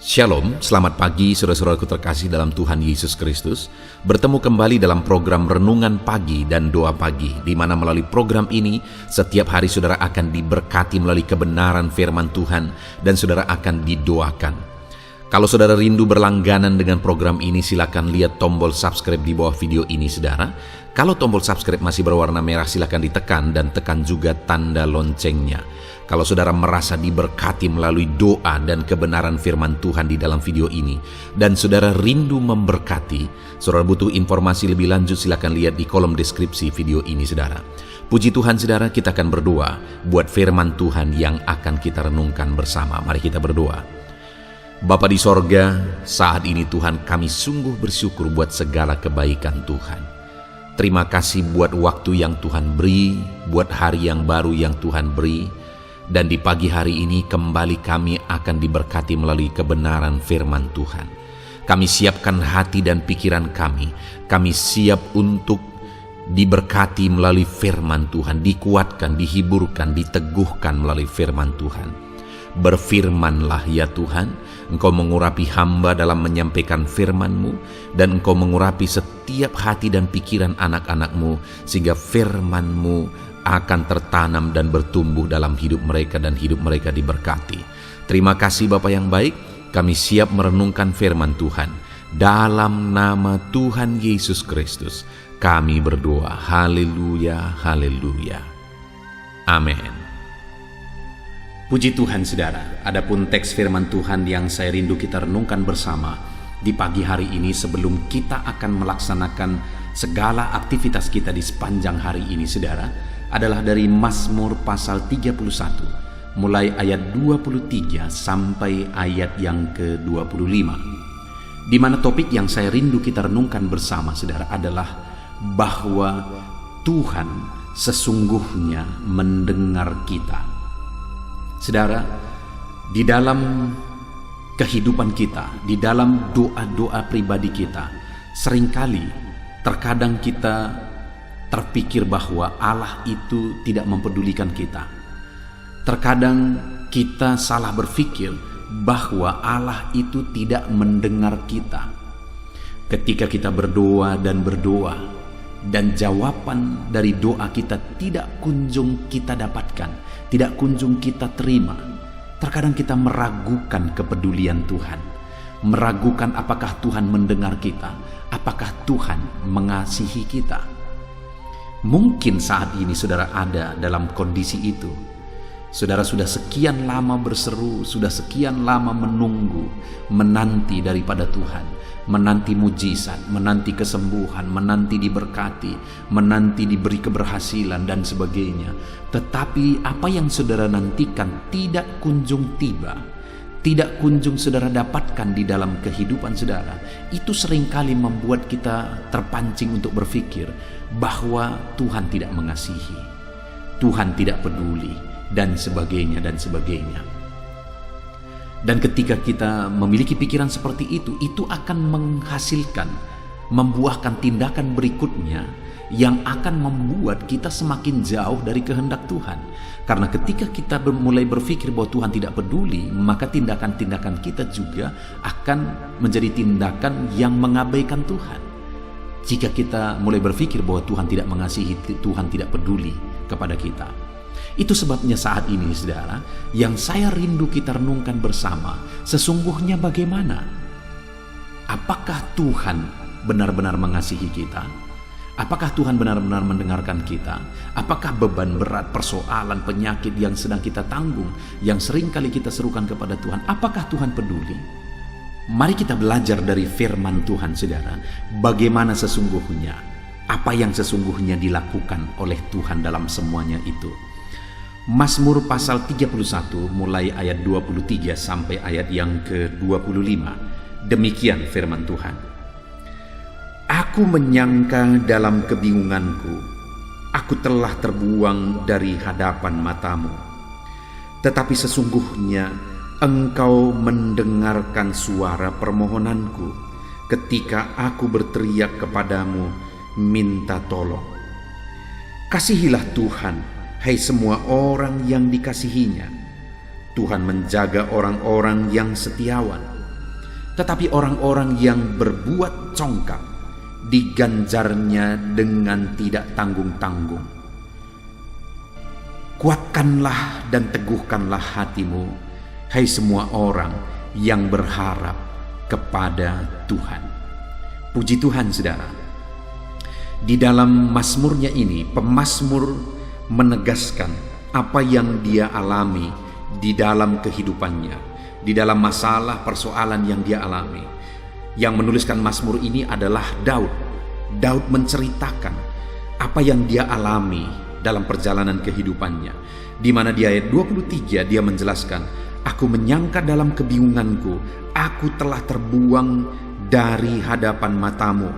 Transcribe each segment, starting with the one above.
Shalom, selamat pagi saudara-saudaraku terkasih dalam Tuhan Yesus Kristus. Bertemu kembali dalam program Renungan Pagi dan Doa Pagi, di mana melalui program ini setiap hari saudara akan diberkati melalui kebenaran firman Tuhan dan saudara akan didoakan. Kalau saudara rindu berlangganan dengan program ini, silakan lihat tombol subscribe di bawah video ini saudara. Kalau tombol subscribe masih berwarna merah, silakan ditekan dan tekan juga tanda loncengnya. Kalau saudara merasa diberkati melalui doa dan kebenaran firman Tuhan di dalam video ini, dan saudara rindu memberkati, saudara butuh informasi lebih lanjut, silakan lihat di kolom deskripsi video ini saudara. Puji Tuhan saudara, kita akan berdoa buat firman Tuhan yang akan kita renungkan bersama. Mari kita berdoa. Bapa di sorga, saat ini Tuhan kami sungguh bersyukur buat segala kebaikan Tuhan. Terima kasih buat waktu yang Tuhan beri, buat hari yang baru yang Tuhan beri. Dan di pagi hari ini kembali kami akan diberkati melalui kebenaran firman Tuhan. Kami siapkan hati dan pikiran kami. Kami siap untuk diberkati melalui firman Tuhan, dikuatkan, dihiburkan, diteguhkan melalui firman Tuhan. Berfirmanlah ya Tuhan, Engkau mengurapi hamba dalam menyampaikan firman-Mu, dan Engkau mengurapi setiap hati dan pikiran anak-anak-Mu, sehingga firman-Mu akan tertanam dan bertumbuh dalam hidup mereka dan hidup mereka diberkati. Terima kasih Bapa yang baik, kami siap merenungkan firman Tuhan. Dalam nama Tuhan Yesus Kristus, kami berdoa. Haleluya, haleluya. Amin. Puji Tuhan saudara, adapun teks firman Tuhan yang saya rindu kita renungkan bersama di pagi hari ini sebelum kita akan melaksanakan segala aktivitas kita di sepanjang hari ini saudara, adalah dari Mazmur pasal 31, mulai ayat 23 sampai ayat yang ke-25. Di mana topik yang saya rindu kita renungkan bersama saudara adalah bahwa Tuhan sesungguhnya mendengar kita. Saudara, di dalam kehidupan kita, di dalam doa-doa pribadi kita, seringkali terkadang kita terpikir bahwa Allah itu tidak mempedulikan kita. Terkadang kita salah berpikir bahwa Allah itu tidak mendengar kita. Ketika kita berdoa dan jawaban dari doa kita tidak kunjung kita dapatkan, tidak kunjung kita terima, terkadang kita meragukan kepedulian Tuhan, meragukan apakah Tuhan mendengar kita, apakah Tuhan mengasihi kita. Mungkin saat ini saudara ada dalam kondisi itu. Saudara sudah sekian lama berseru, sudah sekian lama menunggu, menanti daripada Tuhan, menanti mujizat, menanti kesembuhan, menanti diberkati, menanti diberi keberhasilan dan sebagainya. Tetapi apa yang saudara nantikan tidak kunjung tiba, tidak kunjung saudara dapatkan di dalam kehidupan saudara. Itu seringkali membuat kita terpancing untuk berpikir bahwa Tuhan tidak mengasihi, Tuhan tidak peduli, dan sebagainya dan sebagainya. Dan ketika kita memiliki pikiran seperti itu akan menghasilkan, membuahkan tindakan berikutnya yang akan membuat kita semakin jauh dari kehendak Tuhan. Karena ketika kita mulai berpikir bahwa Tuhan tidak peduli, maka tindakan-tindakan kita juga akan menjadi tindakan yang mengabaikan Tuhan. Jika kita mulai berpikir bahwa Tuhan tidak mengasihi, Tuhan tidak peduli kepada kita. Itu sebabnya saat ini saudara, yang saya rindu kita renungkan bersama, sesungguhnya bagaimana? Apakah Tuhan benar-benar mengasihi kita? Apakah Tuhan benar-benar mendengarkan kita? Apakah beban berat, persoalan, penyakit yang sedang kita tanggung, yang seringkali kita serukan kepada Tuhan, apakah Tuhan peduli? Mari kita belajar dari firman Tuhan saudara, bagaimana sesungguhnya, apa yang sesungguhnya dilakukan oleh Tuhan dalam semuanya itu. Mazmur pasal 31 mulai ayat 23 sampai ayat yang ke-25. Demikian firman Tuhan. Aku menyangka dalam kebingunganku, aku telah terbuang dari hadapan matamu. Tetapi sesungguhnya Engkau mendengarkan suara permohonanku ketika aku berteriak kepadamu minta tolong. Kasihilah Tuhan, hai semua orang yang dikasihinya. Tuhan menjaga orang-orang yang setiawan, Tetapi orang-orang yang berbuat congkak diganjarnya dengan tidak tanggung-tanggung. Kuatkanlah dan teguhkanlah hatimu, hai semua orang yang berharap kepada Tuhan. Puji Tuhan, saudara. Di dalam mazmurnya ini, pemazmur menegaskan apa yang dia alami di dalam kehidupannya, di dalam masalah persoalan yang dia alami. Yang menuliskan mazmur ini adalah Daud. Daud menceritakan apa yang dia alami dalam perjalanan kehidupannya, di mana di ayat 23 dia menjelaskan, aku menyangka dalam kebingunganku, aku telah terbuang dari hadapan matamu.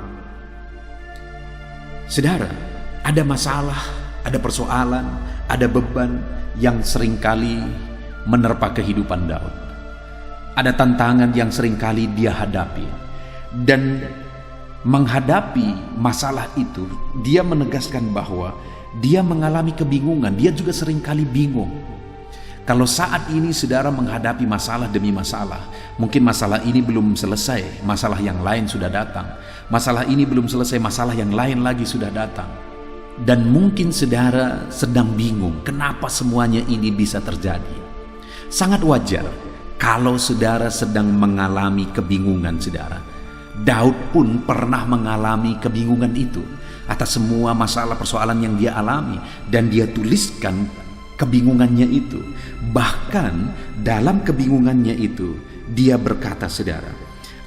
Saudara, ada masalah, ada persoalan, ada beban yang seringkali menerpa kehidupan Daud. Ada tantangan yang seringkali dia hadapi. Dan menghadapi masalah itu, dia menegaskan bahwa dia mengalami kebingungan. Dia juga seringkali bingung. Kalau saat ini saudara menghadapi masalah demi masalah, mungkin masalah ini belum selesai, masalah yang lain sudah datang. Masalah ini belum selesai, masalah yang lain lagi sudah datang. Dan mungkin saudara sedang bingung, kenapa semuanya ini bisa terjadi. Sangat wajar kalau saudara sedang mengalami kebingungan, saudara. Daud pun pernah mengalami kebingungan itu atas semua masalah persoalan yang dia alami, dan dia tuliskan kebingungannya itu. Bahkan dalam kebingungannya itu dia berkata, saudara,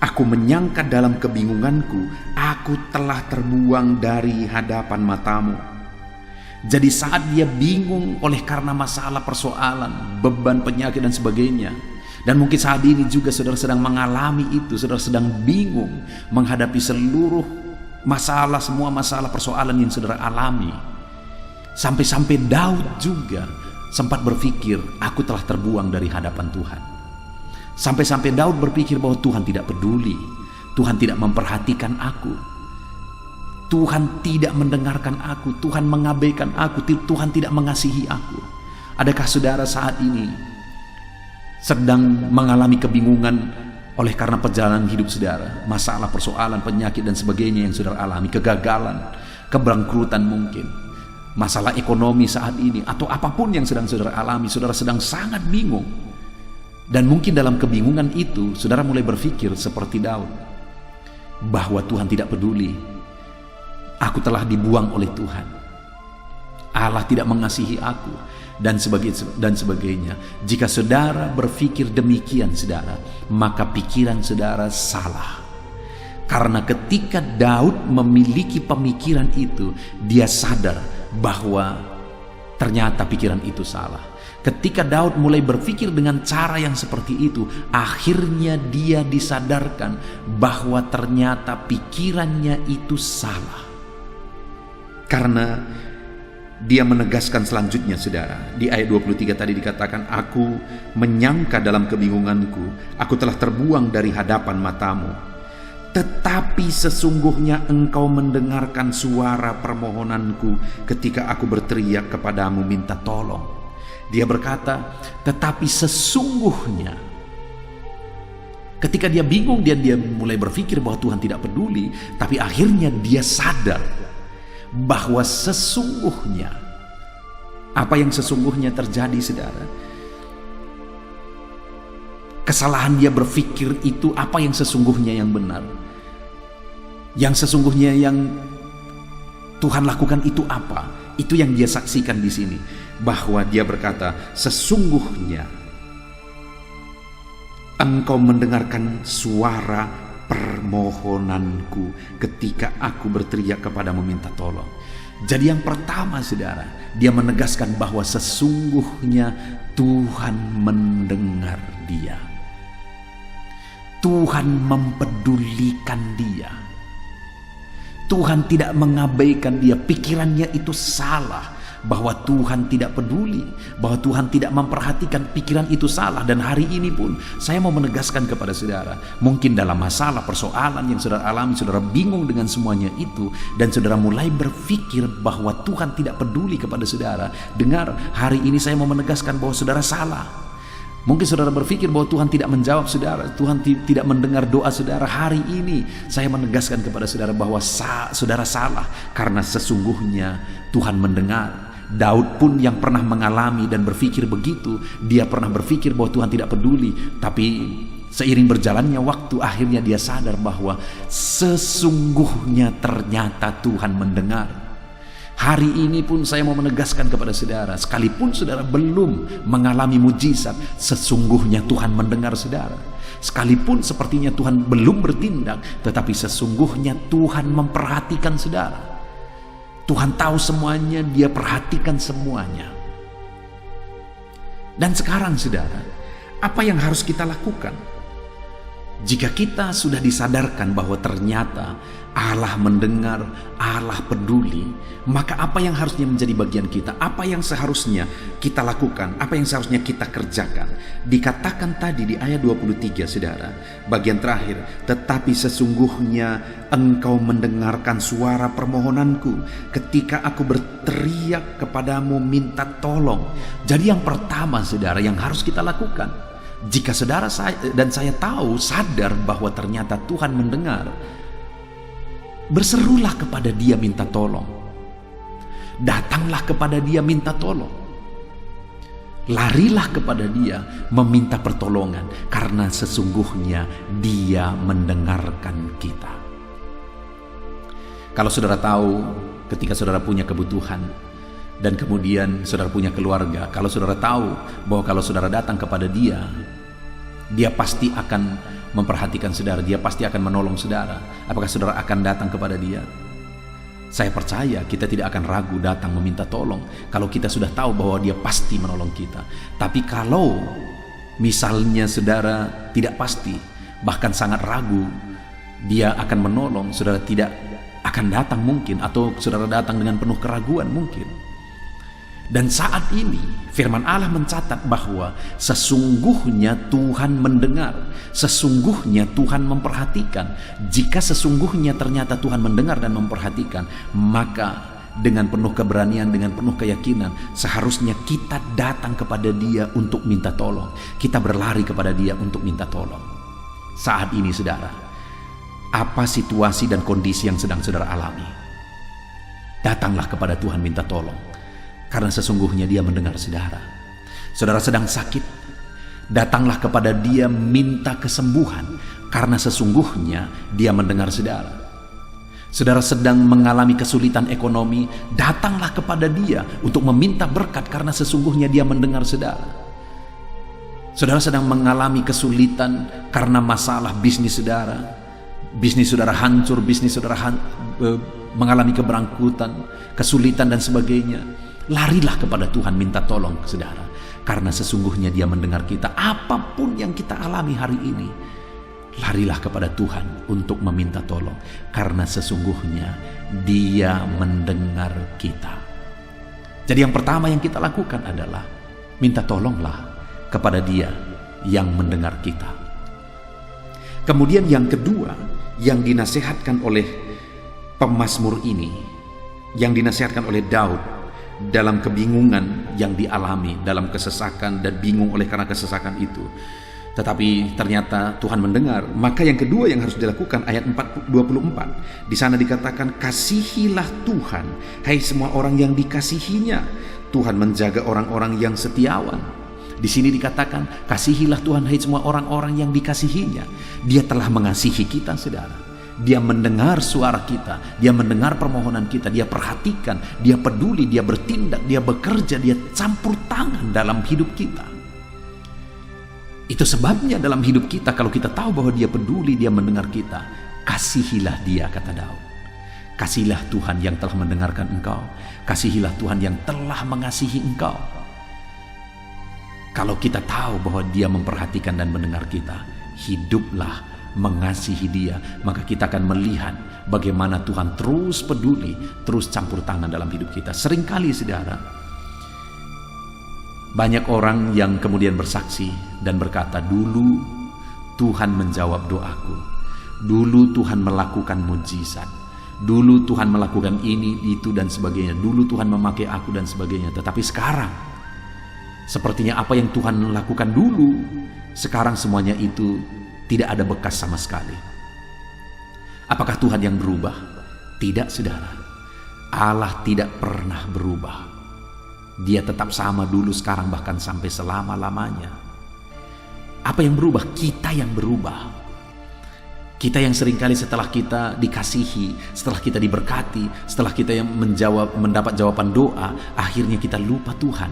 aku menyangka dalam kebingunganku, aku telah terbuang dari hadapan matamu. Jadi saat dia bingung oleh karena masalah persoalan, beban, penyakit dan sebagainya, dan mungkin saat ini juga saudara sedang mengalami itu, saudara sedang bingung menghadapi seluruh masalah, semua masalah persoalan yang saudara alami. Sampai-sampai Daud juga sempat berpikir, aku telah terbuang dari hadapan Tuhan. Sampai-sampai Daud berpikir bahwa Tuhan tidak peduli, Tuhan tidak memperhatikan aku, Tuhan tidak mendengarkan aku, Tuhan mengabaikan aku, Tuhan tidak mengasihi aku. Adakah saudara saat ini sedang mengalami kebingungan oleh karena perjalanan hidup saudara, masalah, persoalan, penyakit dan sebagainya yang saudara alami, kegagalan, kebangkrutan mungkin, masalah ekonomi saat ini, atau apapun yang sedang saudara alami, saudara sedang sangat bingung. Dan mungkin dalam kebingungan itu, saudara mulai berpikir seperti Daud, bahwa Tuhan tidak peduli, aku telah dibuang oleh Tuhan, Allah tidak mengasihi aku, dan sebagainya. Jika saudara berpikir demikian, saudara, maka pikiran saudara salah. Karena ketika Daud memiliki pemikiran itu, dia sadar bahwa ternyata pikiran itu salah. Ketika Daud mulai berpikir dengan cara yang seperti itu, akhirnya dia disadarkan bahwa ternyata pikirannya itu salah. Karena dia menegaskan selanjutnya, saudara, di ayat 23 tadi dikatakan, aku menyangka dalam kebingunganku, aku telah terbuang dari hadapan matamu. Tetapi sesungguhnya engkau mendengarkan suara permohonanku ketika aku berteriak kepadamu minta tolong. Dia berkata, tetapi sesungguhnya. Ketika dia bingung, dia mulai berpikir bahwa Tuhan tidak peduli, tapi akhirnya dia sadar bahwa sesungguhnya, apa yang sesungguhnya terjadi, saudara? Kesalahan dia berpikir itu apa yang sesungguhnya yang benar. Yang sesungguhnya yang Tuhan lakukan itu apa? Itu yang dia saksikan di sini, bahwa dia berkata, sesungguhnya engkau mendengarkan suara permohonanku ketika aku berteriak kepadamu minta tolong. Jadi yang pertama, saudara, dia menegaskan bahwa sesungguhnya Tuhan mendengar dia. Tuhan mempedulikan dia. Tuhan tidak mengabaikan dia. Pikirannya itu salah, bahwa Tuhan tidak peduli, bahwa Tuhan tidak memperhatikan. Pikiran itu salah. Dan hari ini pun saya mau menegaskan kepada saudara, mungkin dalam masalah persoalan yang saudara alami, saudara bingung dengan semuanya itu, dan saudara mulai berpikir bahwa Tuhan tidak peduli kepada saudara. Dengar, hari ini saya mau menegaskan bahwa saudara salah. Mungkin saudara berpikir bahwa Tuhan tidak menjawab saudara, Tuhan tidak mendengar doa saudara. Hari ini saya menegaskan kepada saudara bahwa saudara salah, karena sesungguhnya Tuhan mendengar. Daud pun yang pernah mengalami dan berpikir begitu, dia pernah berpikir bahwa Tuhan tidak peduli, tapi seiring berjalannya waktu akhirnya dia sadar bahwa sesungguhnya ternyata Tuhan mendengar. Hari ini pun saya mau menegaskan kepada saudara, sekalipun saudara belum mengalami mujizat, sesungguhnya Tuhan mendengar saudara. Sekalipun sepertinya Tuhan belum bertindak, tetapi sesungguhnya Tuhan memperhatikan saudara. Tuhan tahu semuanya, Dia perhatikan semuanya. Dan sekarang saudara, apa yang harus kita lakukan? Jika kita sudah disadarkan bahwa ternyata Allah mendengar, Allah peduli, maka apa yang harusnya menjadi bagian kita? Apa yang seharusnya kita lakukan? Apa yang seharusnya kita kerjakan? Dikatakan tadi di ayat 23 saudara, bagian terakhir, tetapi sesungguhnya Engkau mendengarkan suara permohonanku ketika aku berteriak kepadamu minta tolong. Jadi yang pertama saudara yang harus kita lakukan, jika saudara dan saya tahu, sadar bahwa ternyata Tuhan mendengar, berserulah kepada Dia minta tolong. Datanglah kepada Dia minta tolong. Larilah kepada Dia meminta pertolongan, karena sesungguhnya Dia mendengarkan kita. Kalau saudara tahu, ketika saudara punya kebutuhan dan kemudian saudara punya keluarga, kalau saudara tahu bahwa kalau saudara datang kepada Dia, Dia pasti akan memperhatikan saudara, Dia pasti akan menolong saudara. Apakah saudara akan datang kepada Dia? Saya percaya kita tidak akan ragu datang meminta tolong kalau kita sudah tahu bahwa Dia pasti menolong kita. Tapi kalau misalnya saudara tidak pasti, bahkan sangat ragu Dia akan menolong, saudara tidak akan datang mungkin, atau saudara datang dengan penuh keraguan mungkin. Dan saat ini firman Allah mencatat bahwa sesungguhnya Tuhan mendengar, sesungguhnya Tuhan memperhatikan. Jika sesungguhnya ternyata Tuhan mendengar dan memperhatikan, maka dengan penuh keberanian, dengan penuh keyakinan, seharusnya kita datang kepada Dia untuk minta tolong. Kita berlari kepada Dia untuk minta tolong. Saat ini saudara, apa situasi dan kondisi yang sedang saudara alami? Datanglah kepada Tuhan minta tolong, karena sesungguhnya Dia mendengar saudara. Saudara sedang sakit, datanglah kepada Dia minta kesembuhan, karena sesungguhnya Dia mendengar saudara. Saudara sedang mengalami kesulitan ekonomi, datanglah kepada Dia untuk meminta berkat, karena sesungguhnya Dia mendengar saudara. Saudara sedang mengalami kesulitan karena masalah bisnis saudara hancur, bisnis saudara mengalami keberangkutan, kesulitan dan sebagainya. Larilah kepada Tuhan minta tolong saudara, karena sesungguhnya Dia mendengar kita. Apapun yang kita alami hari ini, larilah kepada Tuhan untuk meminta tolong, karena sesungguhnya Dia mendengar kita. Jadi yang pertama yang kita lakukan adalah minta tolonglah kepada Dia yang mendengar kita. Kemudian yang kedua yang dinasihatkan oleh pemazmur ini, yang dinasihatkan oleh Daud dalam kebingungan yang dialami, dalam kesesakan dan bingung oleh karena kesesakan itu, tetapi ternyata Tuhan mendengar. Maka yang kedua yang harus dilakukan, ayat 24, di sana dikatakan, kasihilah Tuhan, hai semua orang yang dikasihinya. Tuhan menjaga orang-orang yang setiawan. Di sini dikatakan, kasihilah Tuhan, hai semua orang-orang yang dikasihinya. Dia telah mengasihi kita saudara. Dia mendengar suara kita, Dia mendengar permohonan kita, Dia perhatikan, Dia peduli, Dia bertindak, Dia bekerja, Dia campur tangan dalam hidup kita. Itu sebabnya dalam hidup kita, kalau kita tahu bahwa Dia peduli, Dia mendengar kita, kasihilah Dia, kata Daud. Kasihilah Tuhan yang telah mendengarkan engkau, kasihilah Tuhan yang telah mengasihi engkau. Kalau kita tahu bahwa Dia memperhatikan dan mendengar kita, hiduplah mengasihi Dia, maka kita akan melihat bagaimana Tuhan terus peduli, terus campur tangan dalam hidup kita. Seringkali saudara, banyak orang yang kemudian bersaksi dan berkata, dulu Tuhan menjawab doaku, dulu Tuhan melakukan mujizat, dulu Tuhan melakukan ini, itu dan sebagainya, dulu Tuhan memakai aku dan sebagainya. Tetapi Sepertinya apa yang Tuhan lakukan dulu, sekarang semuanya itu tidak ada bekas sama sekali. Apakah Tuhan yang berubah? Tidak, saudara. Allah tidak pernah berubah. Dia tetap sama dulu, sekarang, bahkan sampai selama-lamanya. Apa yang berubah? Kita yang berubah. Kita yang seringkali setelah kita dikasihi, setelah kita diberkati, setelah kita yang mendapat jawaban doa, akhirnya kita lupa Tuhan.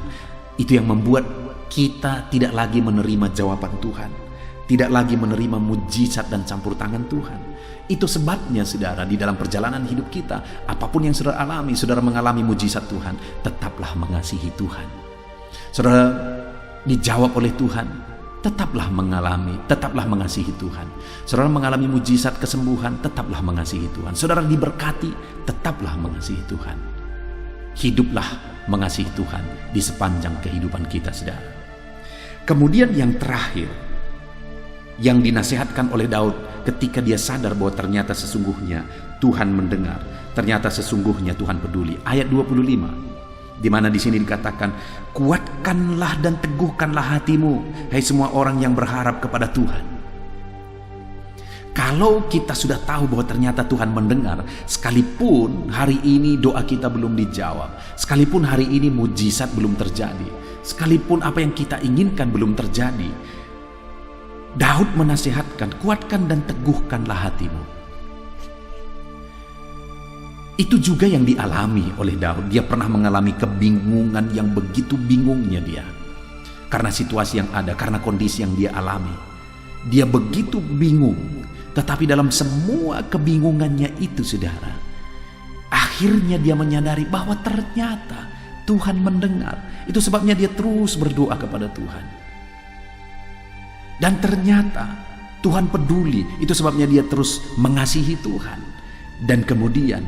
Itu yang membuat kita tidak lagi menerima jawaban Tuhan, tidak lagi menerima mujizat dan campur tangan Tuhan. Itu sebabnya, saudara, di dalam perjalanan hidup kita, apapun yang saudara alami, saudara mengalami mujizat Tuhan, tetaplah mengasihi Tuhan. Saudara dijawab oleh Tuhan, tetaplah mengasihi Tuhan. Saudara mengalami mujizat kesembuhan, tetaplah mengasihi Tuhan. Saudara diberkati, tetaplah mengasihi Tuhan. Hiduplah mengasihi Tuhan di sepanjang kehidupan kita, saudara. Kemudian yang terakhir, yang dinasihatkan oleh Daud ketika dia sadar bahwa ternyata sesungguhnya Tuhan mendengar, ternyata sesungguhnya Tuhan peduli. Ayat 25, di mana di sini dikatakan, kuatkanlah dan teguhkanlah hatimu, hai semua orang yang berharap kepada Tuhan. Kalau kita sudah tahu bahwa ternyata Tuhan mendengar, sekalipun hari ini doa kita belum dijawab, sekalipun hari ini mujizat belum terjadi, sekalipun apa yang kita inginkan belum terjadi, Daud menasihatkan, kuatkan dan teguhkanlah hatimu. Itu juga yang dialami oleh Daud. Dia pernah mengalami kebingungan yang begitu bingungnya dia, karena situasi yang ada, karena kondisi yang dia alami. Dia begitu bingung. Tetapi dalam semua kebingungannya itu, saudara, akhirnya dia menyadari bahwa ternyata Tuhan mendengar. Itu sebabnya dia terus berdoa kepada Tuhan. Dan ternyata Tuhan peduli. Itu sebabnya dia terus mengasihi Tuhan. Dan kemudian,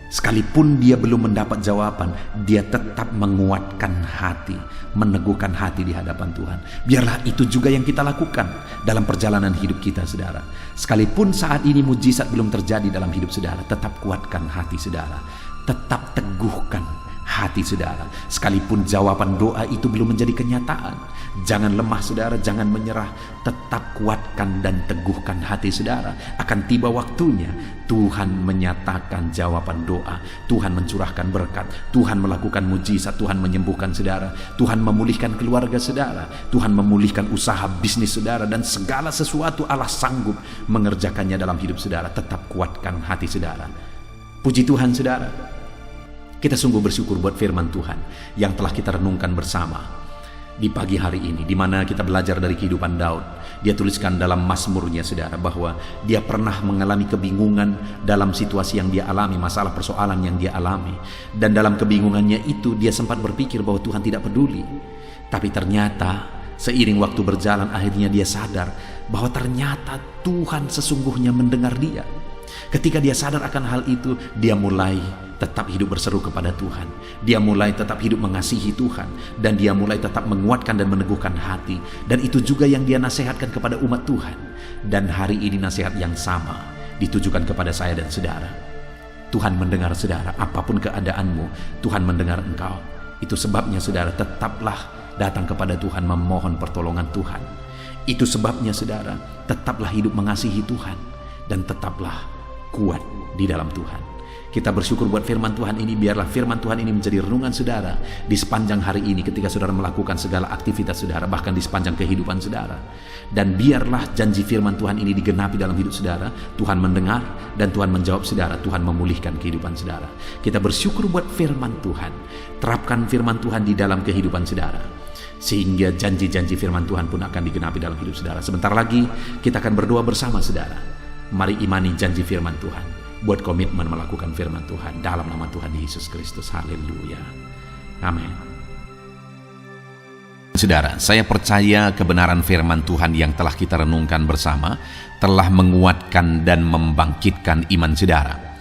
sekalipun dia belum mendapat jawaban, dia tetap menguatkan hati, meneguhkan hati di hadapan Tuhan. Biarlah itu juga yang kita lakukan dalam perjalanan hidup kita, saudara. Sekalipun saat ini mujizat belum terjadi dalam hidup saudara, tetap kuatkan hati saudara, tetap teguhkan hati saudara. Sekalipun jawaban doa itu belum menjadi kenyataan, jangan lemah saudara, jangan menyerah. Tetap kuatkan dan teguhkan hati saudara. Akan tiba waktunya Tuhan menyatakan jawaban doa, Tuhan mencurahkan berkat, Tuhan melakukan mujizat, Tuhan menyembuhkan saudara, Tuhan memulihkan keluarga saudara, Tuhan memulihkan usaha bisnis saudara, dan segala sesuatu Allah sanggup mengerjakannya dalam hidup saudara. Tetap kuatkan hati saudara. Puji Tuhan saudara. Kita sungguh bersyukur buat firman Tuhan yang telah kita renungkan bersama di pagi hari ini, di mana kita belajar dari kehidupan Daud. Dia tuliskan dalam Mazmurnya saudara, bahwa dia pernah mengalami kebingungan dalam situasi yang dia alami, masalah persoalan yang dia alami. Dan dalam kebingungannya itu dia sempat berpikir bahwa Tuhan tidak peduli. Tapi ternyata seiring waktu berjalan, akhirnya dia sadar bahwa ternyata Tuhan sesungguhnya mendengar dia. Ketika dia sadar akan hal itu, dia mulai tetap hidup berseru kepada Tuhan. Dia mulai tetap hidup mengasihi Tuhan. Dan dia mulai tetap menguatkan dan meneguhkan hati. Dan itu juga yang dia nasihatkan kepada umat Tuhan. Dan hari ini nasihat yang sama ditujukan kepada saya dan saudara. Tuhan mendengar saudara, apapun keadaanmu, Tuhan mendengar engkau. Itu sebabnya saudara, tetaplah datang kepada Tuhan, memohon pertolongan Tuhan. Itu sebabnya saudara, tetaplah hidup mengasihi Tuhan. Dan tetaplah kuat di dalam Tuhan. Kita bersyukur buat firman Tuhan ini. Biarlah firman Tuhan ini menjadi renungan saudara di sepanjang hari ini ketika saudara melakukan segala aktivitas saudara, bahkan di sepanjang kehidupan saudara. Dan biarlah janji firman Tuhan ini digenapi dalam hidup saudara. Tuhan mendengar dan Tuhan menjawab saudara. Tuhan memulihkan kehidupan saudara. Kita bersyukur buat firman Tuhan. Terapkan firman Tuhan di dalam kehidupan saudara, sehingga janji-janji firman Tuhan pun akan digenapi dalam hidup saudara. Sebentar lagi kita akan berdoa bersama saudara. Mari imani janji firman Tuhan. Buat komitmen melakukan firman Tuhan dalam nama Tuhan Yesus Kristus. Haleluya. Amin. Saudara, saya percaya kebenaran firman Tuhan yang telah kita renungkan bersama telah menguatkan dan membangkitkan iman saudara.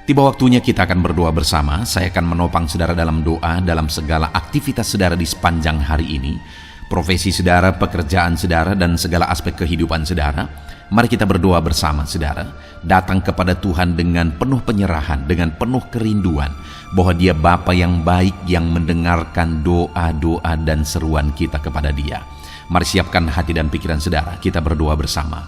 Tiba waktunya kita akan berdoa bersama. Saya akan menopang saudara dalam doa dalam segala aktivitas saudara di sepanjang hari ini. Profesi saudara, pekerjaan saudara, dan segala aspek kehidupan saudara. Mari kita berdoa bersama, saudara. Datang kepada Tuhan dengan penuh penyerahan, dengan penuh kerinduan bahwa Dia Bapa yang baik yang mendengarkan doa-doa dan seruan kita kepada Dia. Mari siapkan hati dan pikiran saudara, kita berdoa bersama.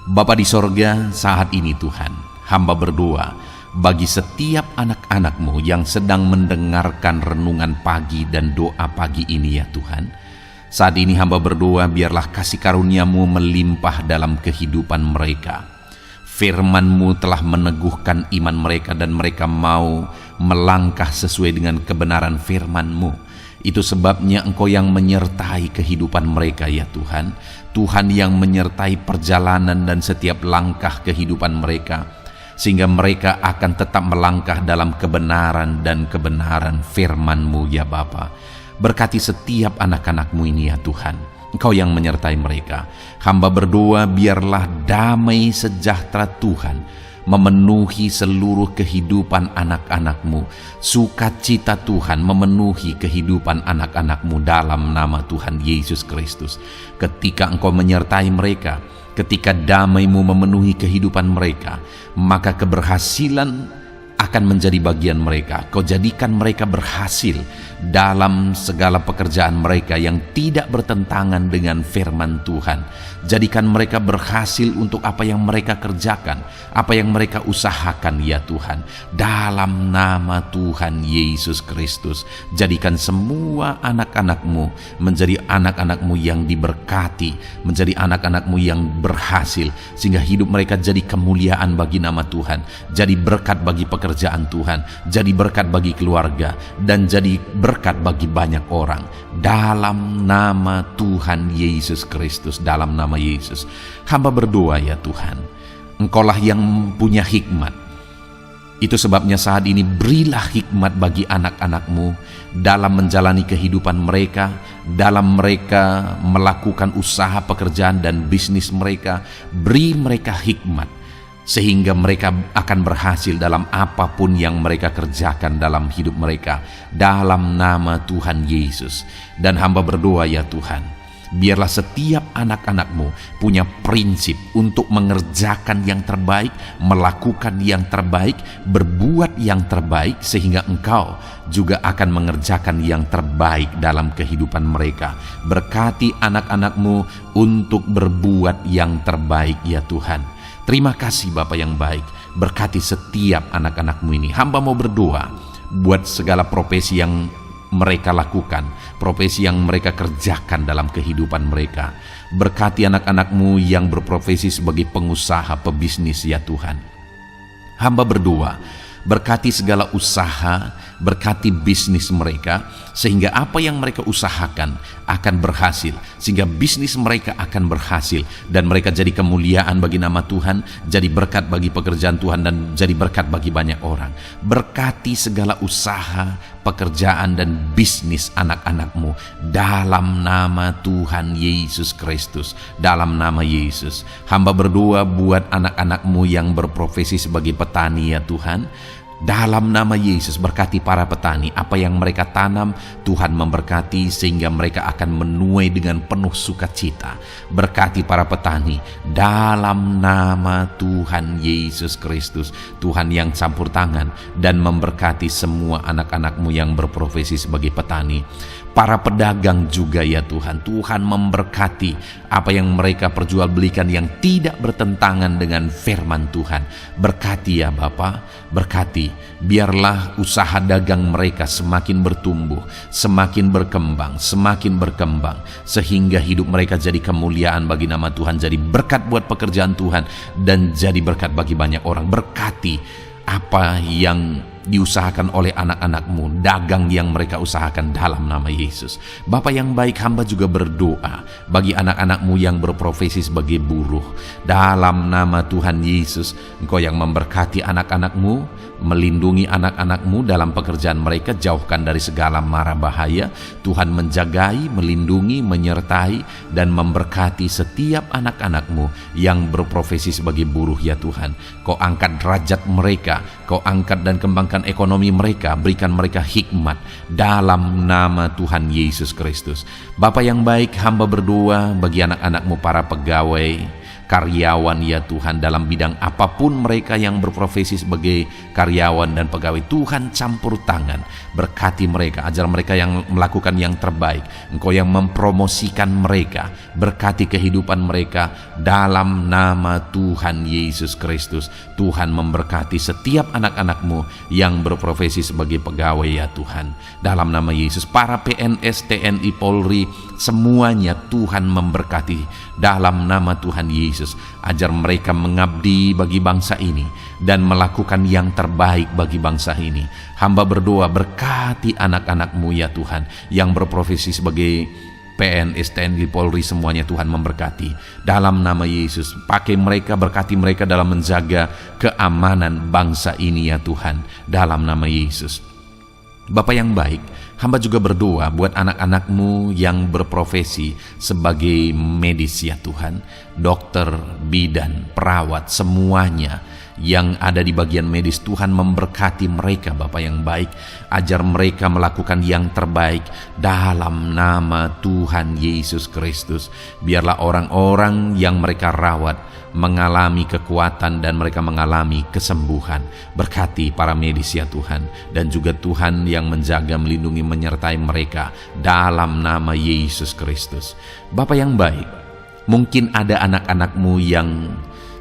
Bapa di sorga, saat ini Tuhan, hamba berdoa bagi setiap anak-anak-Mu yang sedang mendengarkan renungan pagi dan doa pagi ini ya Tuhan. Saat ini hamba berdoa biarlah kasih karunia-Mu melimpah dalam kehidupan mereka. Firman-Mu telah meneguhkan iman mereka dan mereka mau melangkah sesuai dengan kebenaran firman-Mu. Itu sebabnya Engkau yang menyertai kehidupan mereka ya Tuhan. Tuhan yang menyertai perjalanan dan setiap langkah kehidupan mereka, sehingga mereka akan tetap melangkah dalam kebenaran dan kebenaran firman-Mu ya Bapa. Berkati setiap anak-anak-Mu ini ya Tuhan. Engkau yang menyertai mereka. Hamba berdoa biarlah damai sejahtera Tuhan memenuhi seluruh kehidupan anak-anak-Mu. Sukacita Tuhan memenuhi kehidupan anak-anak-Mu dalam nama Tuhan Yesus Kristus. Ketika Engkau menyertai mereka, ketika damai-Mu memenuhi kehidupan mereka, maka keberhasilan akan menjadi bagian mereka. Kau jadikan mereka berhasil dalam segala pekerjaan mereka yang tidak bertentangan dengan firman Tuhan. Jadikan mereka berhasil untuk apa yang mereka kerjakan, apa yang mereka usahakan ya Tuhan. Dalam nama Tuhan Yesus Kristus, jadikan semua anak-anak-Mu menjadi anak-anak-Mu yang diberkati, menjadi anak-anak-Mu yang berhasil, sehingga hidup mereka jadi kemuliaan bagi nama Tuhan, jadi berkat bagi pekerjaan Tuhan, jadi berkat bagi keluarga, dan jadi berkat bagi banyak orang. Dalam nama Tuhan Yesus Kristus, dalam nama Yesus, hamba berdoa ya Tuhan, Engkaulah yang punya hikmat. Itu sebabnya saat ini berilah hikmat bagi anak-anak-Mu dalam menjalani kehidupan mereka, dalam mereka melakukan usaha pekerjaan dan bisnis mereka. Beri mereka hikmat sehingga mereka akan berhasil dalam apapun yang mereka kerjakan dalam hidup mereka, dalam nama Tuhan Yesus. Dan hamba berdoa ya Tuhan, biarlah setiap anak-anak-Mu punya prinsip untuk mengerjakan yang terbaik, melakukan yang terbaik, berbuat yang terbaik, sehingga Engkau juga akan mengerjakan yang terbaik dalam kehidupan mereka. Berkati anak-anak-Mu untuk berbuat yang terbaik ya Tuhan. Terima kasih Bapa yang baik, berkati setiap anak-anak-Mu ini. Hamba mau berdoa buat segala profesi yang mereka lakukan, profesi yang mereka kerjakan dalam kehidupan mereka. Berkati anak-anak-Mu yang berprofesi sebagai pengusaha, pebisnis ya Tuhan. Hamba berdoa, berkati segala usaha, berkati bisnis mereka, sehingga apa yang mereka usahakan akan berhasil, sehingga bisnis mereka akan berhasil, dan mereka jadi kemuliaan bagi nama Tuhan, jadi berkat bagi pekerjaan Tuhan, dan jadi berkat bagi banyak orang. Berkati segala usaha, pekerjaan, dan bisnis anak-anak-Mu dalam nama Tuhan Yesus Kristus, dalam nama Yesus. Hamba berdoa buat anak-anak-Mu yang berprofesi sebagai petani ya Tuhan. Dalam nama Yesus, berkati para petani. Apa yang mereka tanam, Tuhan memberkati sehingga mereka akan menuai dengan penuh sukacita. Berkati para petani dalam nama Tuhan Yesus Kristus. Tuhan yang campur tangan dan memberkati semua anak-anak-Mu yang berprofesi sebagai petani. Para pedagang juga ya Tuhan, Tuhan memberkati apa yang mereka perjualbelikan yang tidak bertentangan dengan firman Tuhan. Berkati ya Bapa, berkati, biarlah usaha dagang mereka semakin bertumbuh, semakin berkembang, sehingga hidup mereka jadi kemuliaan bagi nama Tuhan, jadi berkat buat pekerjaan Tuhan, dan jadi berkat bagi banyak orang. Berkati apa yang diusahakan oleh anak-anak-Mu, dagang yang mereka usahakan dalam nama Yesus. Bapa yang baik, hamba juga berdoa bagi anak-anak-Mu yang berprofesi sebagai buruh. Dalam nama Tuhan Yesus, Engkau yang memberkati anak-anak-Mu, melindungi anak-anak-Mu dalam pekerjaan mereka, jauhkan dari segala mara bahaya. Tuhan menjagai, melindungi, menyertai, dan memberkati setiap anak-anak-Mu yang berprofesi sebagai buruh ya Tuhan. Kau angkat derajat mereka, Kau angkat dan kembangkan ekonomi mereka, berikan mereka hikmat dalam nama Tuhan Yesus Kristus. Bapa yang baik, hamba berdoa bagi anak-anak-Mu para pegawai, karyawan ya Tuhan, dalam bidang apapun mereka yang berprofesi sebagai karyawan dan pegawai. Tuhan campur tangan, berkati mereka, ajar mereka yang melakukan yang terbaik. Engkau yang mempromosikan mereka, berkati kehidupan mereka dalam nama Tuhan Yesus Kristus. Tuhan memberkati setiap anak-anak-Mu yang berprofesi sebagai pegawai ya Tuhan, dalam nama Yesus. Para PNS, TNI, Polri, semuanya Tuhan memberkati dalam nama Tuhan Yesus. Ajar mereka mengabdi bagi bangsa ini dan melakukan yang terbaik bagi bangsa ini. Hamba berdoa, berkati anak-anak-Mu ya Tuhan yang berprofesi sebagai PNS, TNI, Polri, semuanya Tuhan memberkati dalam nama Yesus. Pakai mereka, berkati mereka dalam menjaga keamanan bangsa ini ya Tuhan, dalam nama Yesus. Bapa yang baik, hamba juga berdoa buat anak-anak-Mu yang berprofesi sebagai medis ya Tuhan, dokter, bidan, perawat, semuanya yang ada di bagian medis. Tuhan memberkati mereka Bapa yang baik, ajar mereka melakukan yang terbaik dalam nama Tuhan Yesus Kristus. Biarlah orang-orang yang mereka rawat mengalami kekuatan dan mereka mengalami kesembuhan. Berkati para medis ya Tuhan, dan juga Tuhan yang menjaga, melindungi, menyertai mereka dalam nama Yesus Kristus. Bapa yang baik, mungkin ada anak-anak-Mu yang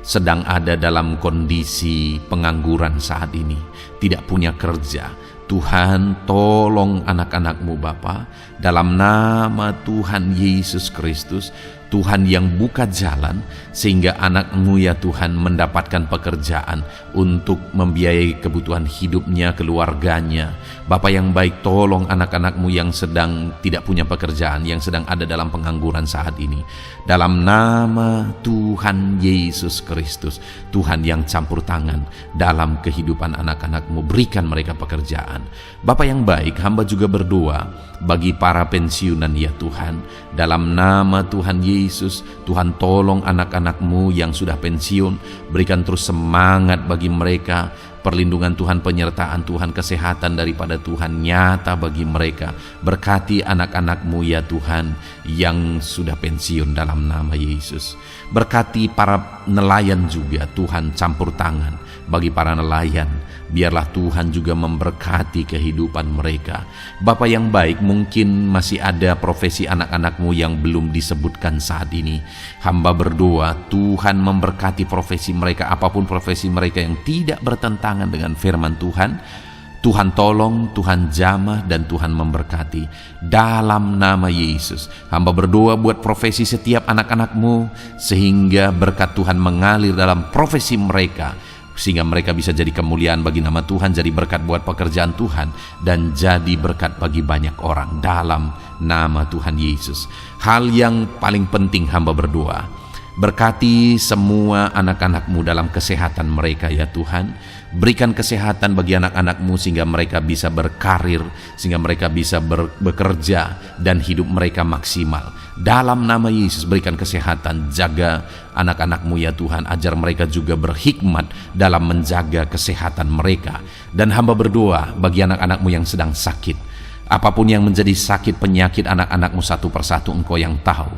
sedang ada dalam kondisi pengangguran saat ini, tidak punya kerja. Tuhan, tolong anak-anak-Mu Bapa, dalam nama Tuhan Yesus Kristus. Tuhan yang buka jalan sehingga anak-Mu ya Tuhan mendapatkan pekerjaan untuk membiayai kebutuhan hidupnya, keluarganya. Bapa yang baik, tolong anak-anak-Mu yang sedang tidak punya pekerjaan, yang sedang ada dalam pengangguran saat ini. Dalam nama Tuhan Yesus Kristus, Tuhan yang campur tangan dalam kehidupan anak-anak-Mu, berikan mereka pekerjaan. Bapa yang baik, hamba juga berdoa bagi para pensiunan ya Tuhan, dalam nama Tuhan Yesus. Tuhan, tolong anak-anak-Mu yang sudah pensiun, berikan terus semangat bagi mereka, perlindungan Tuhan, penyertaan Tuhan, kesehatan daripada Tuhan nyata bagi mereka. Berkati anak-anak-Mu ya Tuhan yang sudah pensiun dalam nama Yesus. Berkati para nelayan juga Tuhan, campur tangan bagi para nelayan. Biarlah Tuhan juga memberkati kehidupan mereka. Bapa yang baik, mungkin masih ada profesi anak-anak-Mu yang belum disebutkan saat ini. Hamba berdoa Tuhan memberkati profesi mereka, apapun profesi mereka yang tidak bertentangan dengan firman Tuhan. Tuhan tolong, Tuhan jamah, dan Tuhan memberkati dalam nama Yesus. Hamba berdoa buat profesi setiap anak-anak-Mu, sehingga berkat Tuhan mengalir dalam profesi mereka, sehingga mereka bisa jadi kemuliaan bagi nama Tuhan, jadi berkat buat pekerjaan Tuhan, dan jadi berkat bagi banyak orang dalam nama Tuhan Yesus. Hal yang paling penting hamba berdoa, berkati semua anak-anak-Mu dalam kesehatan mereka ya Tuhan. Berikan kesehatan bagi anak-anak-Mu sehingga mereka bisa berkarir, sehingga mereka bisa bekerja dan hidup mereka maksimal. Dalam nama Yesus, berikan kesehatan, jaga anak-anak-Mu ya Tuhan, ajar mereka juga berhikmat dalam menjaga kesehatan mereka. Dan hamba berdoa bagi anak-anak-Mu yang sedang sakit, apapun yang menjadi sakit penyakit anak-anak-Mu satu persatu Engkau yang tahu.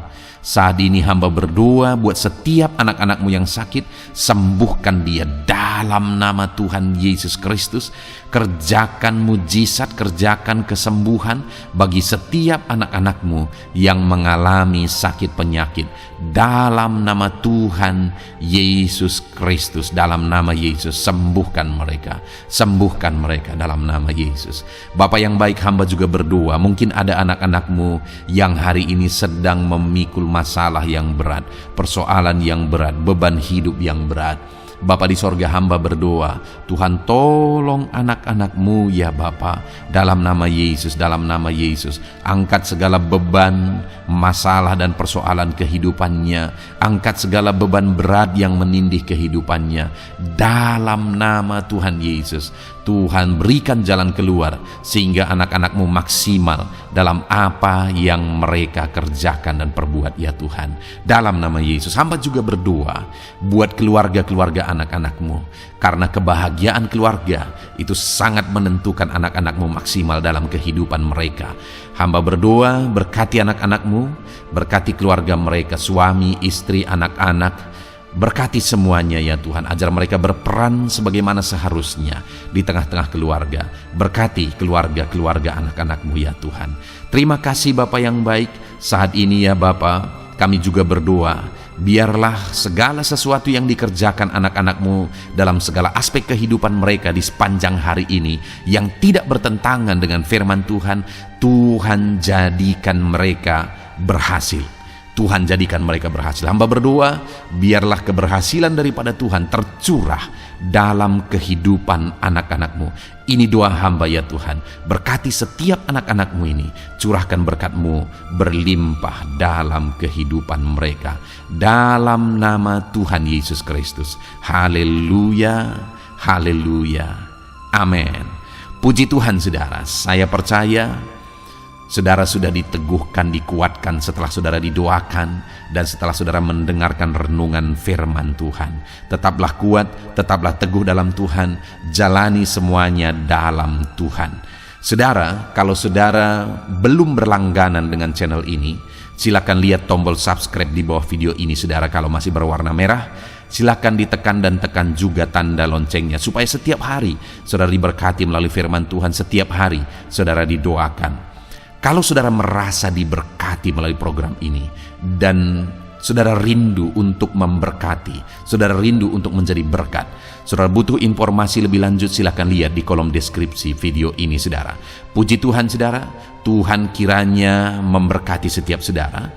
Saat ini hamba berdoa buat setiap anak-anak-Mu yang sakit, sembuhkan dia dalam nama Tuhan Yesus Kristus. Kerjakan mujizat, kerjakan kesembuhan bagi setiap anak-anak-Mu yang mengalami sakit penyakit dalam nama Tuhan Yesus Kristus. Dalam nama Yesus, sembuhkan mereka dalam nama Yesus. Bapa yang baik, hamba juga berdoa, mungkin ada anak-anak-Mu yang hari ini sedang memikul masalah yang berat, persoalan yang berat, beban hidup yang berat. Bapa di sorga, hamba berdoa, Tuhan tolong anak-anak-Mu ya Bapa, dalam nama Yesus, dalam nama Yesus. Angkat segala beban, masalah dan persoalan kehidupannya, angkat segala beban berat yang menindih kehidupannya dalam nama Tuhan Yesus. Tuhan berikan jalan keluar sehingga anak-anak-Mu maksimal dalam apa yang mereka kerjakan dan perbuat ya Tuhan. Dalam nama Yesus, hamba juga berdoa buat keluarga-keluarga anak-anak-Mu, karena kebahagiaan keluarga itu sangat menentukan anak-anak-Mu maksimal dalam kehidupan mereka. Hamba berdoa, berkati anak-anak-Mu, berkati keluarga mereka, suami, istri, anak-anak. Berkati semuanya ya Tuhan, ajar mereka berperan sebagaimana seharusnya di tengah-tengah keluarga. Berkati keluarga-keluarga anak-anak-Mu ya Tuhan. Terima kasih Bapa yang baik. Saat ini ya Bapa, kami juga berdoa, biarlah segala sesuatu yang dikerjakan anak-anak-Mu dalam segala aspek kehidupan mereka di sepanjang hari ini yang tidak bertentangan dengan firman Tuhan, Tuhan jadikan mereka berhasil. Tuhan jadikan mereka berhasil. Hamba berdoa, biarlah keberhasilan daripada Tuhan tercurah dalam kehidupan anak-anak-Mu. Ini doa hamba ya Tuhan. Berkati setiap anak-anak-Mu ini. Curahkan berkat-Mu berlimpah dalam kehidupan mereka. Dalam nama Tuhan Yesus Kristus. Haleluya, haleluya, amin. Puji Tuhan saudara, saya percaya saudara sudah diteguhkan, dikuatkan setelah saudara didoakan dan setelah saudara mendengarkan renungan firman Tuhan. Tetaplah kuat, tetaplah teguh dalam Tuhan, jalani semuanya dalam Tuhan. Saudara, kalau saudara belum berlangganan dengan channel ini, silakan lihat tombol subscribe di bawah video ini saudara. Kalau masih berwarna merah, silakan ditekan dan tekan juga tanda loncengnya supaya setiap hari saudara diberkati melalui firman Tuhan, setiap hari saudara didoakan. Kalau saudara merasa diberkati melalui program ini dan saudara rindu untuk memberkati, saudara rindu untuk menjadi berkat, saudara butuh informasi lebih lanjut, silakan lihat di kolom deskripsi video ini saudara. Puji Tuhan saudara, Tuhan kiranya memberkati setiap saudara.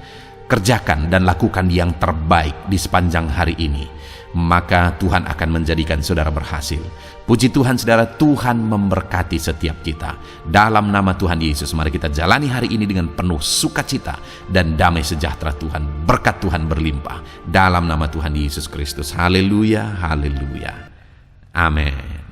Kerjakan dan lakukan yang terbaik di sepanjang hari ini, maka Tuhan akan menjadikan saudara berhasil. Puji Tuhan saudara, Tuhan memberkati setiap kita. Dalam nama Tuhan Yesus, mari kita jalani hari ini dengan penuh sukacita dan damai sejahtera Tuhan. Berkat Tuhan berlimpah. Dalam nama Tuhan Yesus Kristus. Haleluya, haleluya. Amin.